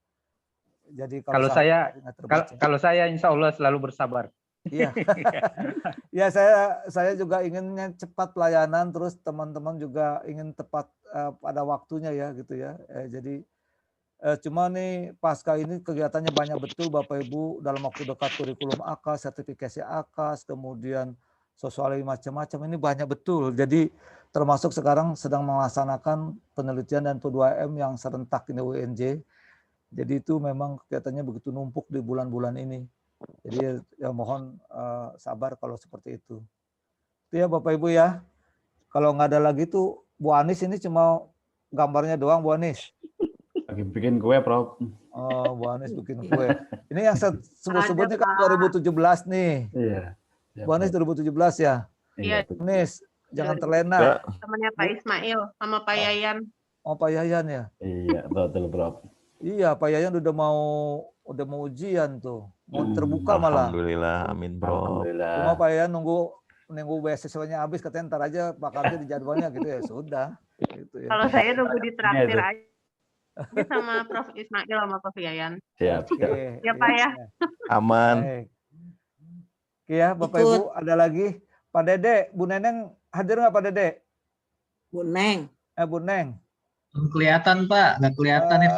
Jadi Kalau saya insya Allah selalu bersabar. Iya. Ya saya juga inginnya cepat pelayanan, terus teman-teman juga ingin tepat pada waktunya ya gitu ya. Jadi cuma nih pasca ini kegiatannya banyak betul Bapak Ibu, dalam waktu dekat kurikulum AKAS, sertifikasi AKAS, kemudian sosialisasi macam-macam, ini banyak betul. Jadi termasuk sekarang sedang melaksanakan penelitian dan P2M yang serentak ini UNJ. Jadi itu memang kegiatannya begitu numpuk di bulan-bulan ini. Jadi ya mohon sabar kalau seperti itu. Itu ya Bapak Ibu ya. Kalau nggak ada lagi tuh Bu Anis, ini cuma gambarnya doang Bu Anis. Lagi bikin kue, Prof. Oh, Bu Anis bikin kue. Ini yang sebut-sebutnya kan 2017 nih. Iya. Bu Anis 2017 ya. Iya. Bu Anis, jangan terlena. Temannya Pak Ismail sama Pak Yayan. Oh, Pak Yayan ya. Iya, betul, Prof. Iya, Pak Yayan udah mau ujian tuh. Mau terbuka malah. Alhamdulillah, amin bro. Cuma Pak Yayan nunggu beasiswanya habis, katanya ntar aja Pak Karjo di jadwalnya gitu ya. Sudah. Gitu ya. Kalau saya nunggu ditraktir aja. Ini sama Prof Ismail sama Prof Yayan. Siap. Oke. Ya Pak ya. Aman. Baik. Oke ya Bapak Ibu, ada lagi Pak Dede, Bu Neneng hadir nggak Pak Dede? Bu Neng. Bu Neng. Belum kelihatan Pak, nggak kelihatan ya.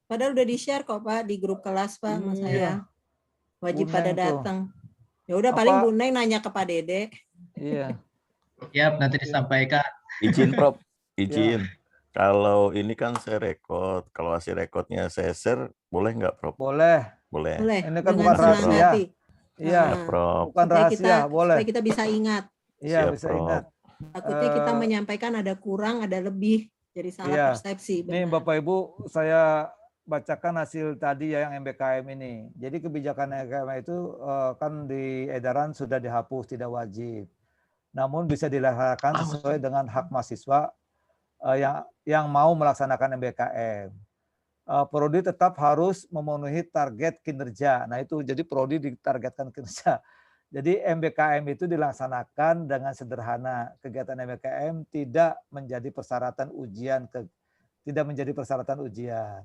Padahal udah di-share kok Pak di grup kelas Pak sama saya. Wajib Bu pada Neng datang. Ya udah paling Bu Neng nanya ke Pak Dede. Iya. Ya, nanti disampaikan. Izin Prof, izin. Kalau ini kan saya rekod, kalau hasil rekodnya saya share, boleh nggak Prof? Boleh. Boleh. Ini kan bukan rahasia. Iya, Prof. bukan rahasia, boleh. Supaya kita bisa ingat. Iya, Siap, bisa Prof. ingat. Takutnya kita menyampaikan ada kurang, ada lebih. Jadi salah persepsi. Nih Bapak Ibu, saya bacakan hasil tadi ya yang MBKM ini. Jadi kebijakan MBKM itu kan di edaran sudah dihapus, tidak wajib. Namun bisa dilaksanakan sesuai dengan hak mahasiswa yang mau melaksanakan MBKM. Prodi tetap harus memenuhi target kinerja. Nah itu jadi prodi ditargetkan kinerja. Jadi MBKM itu dilaksanakan dengan sederhana. Kegiatan MBKM tidak menjadi persyaratan ujian,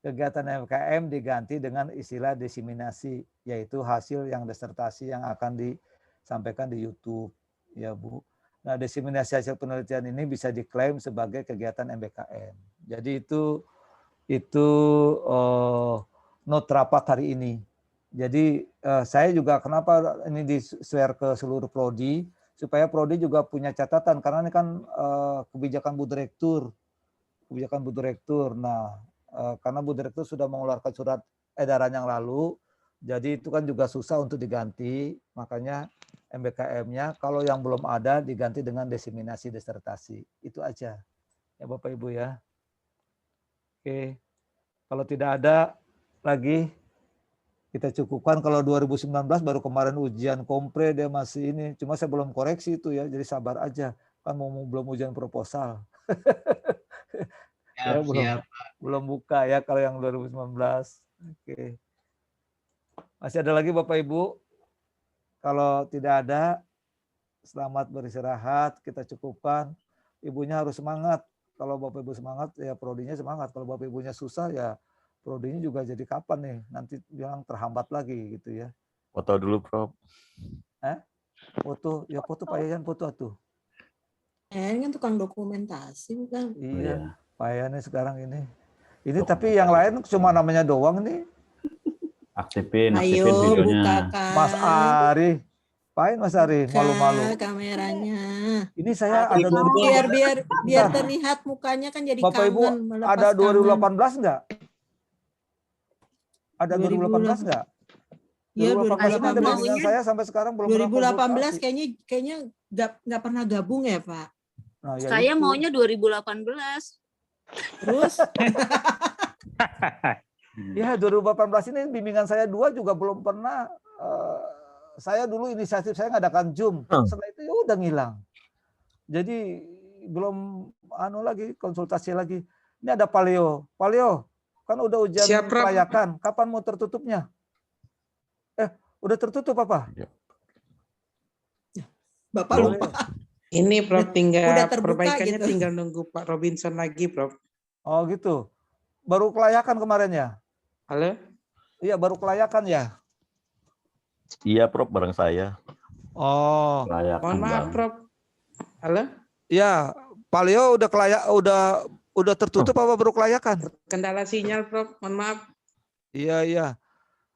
Kegiatan MBKM diganti dengan istilah diseminasi, yaitu hasil yang disertasi yang akan disampaikan di YouTube, ya Bu. Nah, diseminasi hasil penelitian ini bisa diklaim sebagai kegiatan MBKM. Jadi itu note rapat hari ini. Jadi saya juga kenapa ini di-share ke seluruh prodi, supaya prodi juga punya catatan, karena ini kan kebijakan Bu Direktur. Nah, karena Bu Direktur sudah mengeluarkan surat edaran yang lalu, jadi itu kan juga susah untuk diganti, makanya MBKM-nya kalau yang belum ada diganti dengan diseminasi disertasi. Itu aja ya Bapak Ibu ya. Oke. Kalau tidak ada lagi kita cukupkan. Kalau 2019 baru kemarin ujian kompre dia masih ini. Cuma saya belum koreksi itu ya. Jadi sabar aja. Kan belum ujian proposal. Belum buka ya kalau yang 2019. Oke. Masih ada lagi Bapak Ibu? Kalau tidak ada, selamat beristirahat. Kita cukupkan. Ibunya harus semangat. Kalau Bapak Ibu semangat, ya prodinya semangat. Kalau Bapak Ibunya susah, ya prodinya juga jadi kapan nih? Nanti bilang terhambat lagi gitu ya. Foto dulu, Prof. Foto, ya foto Pak Yayan, foto tuh. Ini kan tukang dokumentasi bukan? Iya, Pak Yayan sekarang ini. Ini tapi yang lain cuma namanya doang nih. Aktifin Ayo, videonya. bukakan. Mas Ari. Apain Mas Ari? Malu-malu. Kameranya. Ini saya ada biar terlihat mukanya kan jadi Bapak Ibu, kangen. ada 2018 enggak? Ada 2018 enggak? Iya, 2018 ada bimbingan saya sampai sekarang belum 2018 kayaknya nggak pernah gabung ya, Pak? Nah, ya Saya itu. maunya 2018. Terus Ya 2018 ini bimbingan saya 2 juga belum pernah. Saya dulu inisiatif saya ngadakan Zoom. Setelah itu ya udah ngilang. Jadi belum lagi konsultasi lagi. Ini ada Paleo. Paleo, kan udah ujian kelayakan. Kapan mau tertutupnya? Udah tertutup apa? Bapak lupa. Ini Prof tinggal udah terbuka perbaikannya gitu. tinggal nunggu Pak Robinson lagi, Prof. Oh gitu. Baru kelayakan kemarin ya? Halo? Iya, baru kelayakan ya? Iya, Prof, bareng saya. Oh. Mohon maaf, Prof. Halo? Iya, Pak Leo udah udah tertutup apa baru kelayakan? Kendala sinyal, Prof. Mohon maaf. Iya.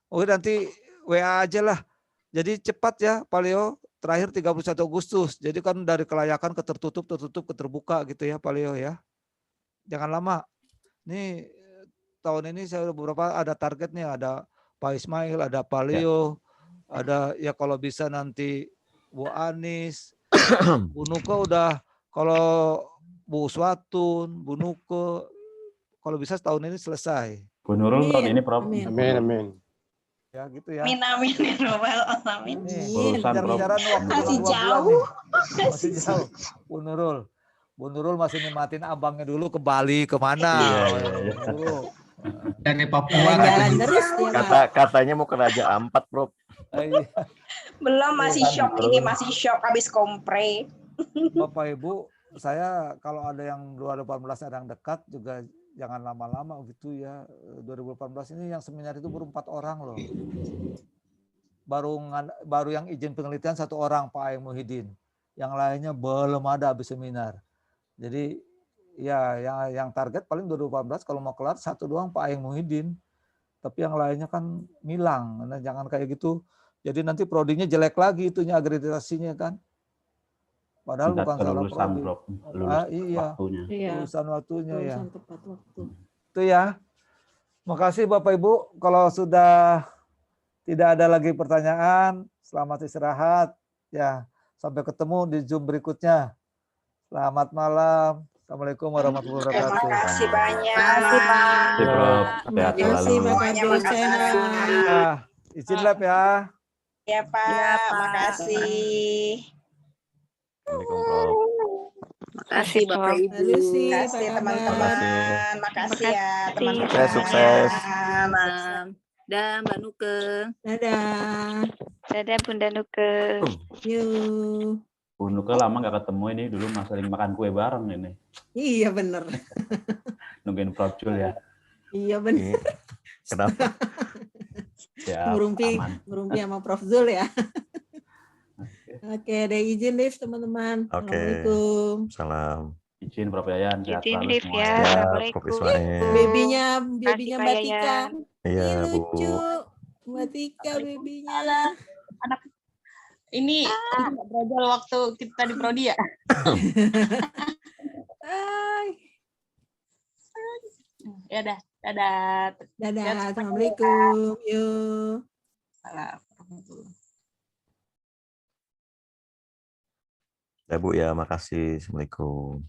Oh, nanti WA aja lah. Jadi cepat ya, Pak Leo. Terakhir 31 Agustus. Jadi kan dari kelayakan ke tertutup ke terbuka gitu ya, Pak Leo ya. Jangan lama. Nih tahun ini saya beberapa ada target nih, ada Pak Ismail, ada Pak Leo, ada ya kalau bisa nanti Bu Anis, Bu Nuke udah, kalau Bu Swatun, Bu Nuke, kalau bisa tahun ini selesai. Bu Nurul tahun ini, Prof. Amin. Ya gitu ya. Amin ya Robbal alamin. Urusan, Prof. Masih jauh. Masih jauh. Bu Nurul masih nikmatin abangnya dulu ke Bali, kemana? Dulu. Dari Papua Katanya mau ke Raja Ampat, Prof. Belum, masih shock ini, masih shock habis kompre. Bapak Ibu, saya kalau ada yang 2018 ada yang dekat juga jangan lama-lama gitu ya. 2018 ini yang seminar itu baru 4 orang loh. Baru yang izin penelitian 1 orang, Pak Aeng Muhyiddin. Yang lainnya belum ada habis seminar. Jadi ya yang target paling 2018 kalau mau kelar 1 doang Pak Aeng Muhyiddin. Tapi yang lainnya kan milang. Nah, jangan kayak gitu. Jadi nanti prodinya jelek lagi itunya akreditasinya kan. Padahal bukan salah prodi. Iya. Lulusan waktunya ya. Lulusan tepat waktu. Itu ya. Makasih Bapak Ibu. Kalau sudah tidak ada lagi pertanyaan, selamat istirahat. Ya, sampai ketemu di Zoom berikutnya. Selamat malam. Assalamualaikum warahmatullahi wabarakatuh. Terima kasih banyak. Terima kasih, Prof. Terima kasih Bapak. Izin lab ya. Ya Pak, makasih. Makasih Bapak Ibu. Makasih teman-teman. Makasih ya teman-teman. Saya sukses. Dan Mbak Nuke. Dadah. Dadah Bunda Nuke. Yuk. Bu Nuke lama nggak ketemu ini, dulu masih sering makan kue bareng ini. Iya bener. Nungguin Prof Jul ya. Iya bener. Kenapa? Ya, Ngurumpi sama Prof Zul ya. Oke, ada izin Liv teman-teman. Oke. Assalamualaikum. Salam. Izin Prof Yayan. Izin Liv ya. Prof Ismail. Bebinya Mbak Tika. Iya, Bu. Lucu. Mbak Tika bebinya. Anak ini nggak berajal waktu kita di prodi ya. Ya dah, dadah. Dadah. Assalamualaikum. Yuk. Salam. Ya Bu ya, makasih. Assalamualaikum.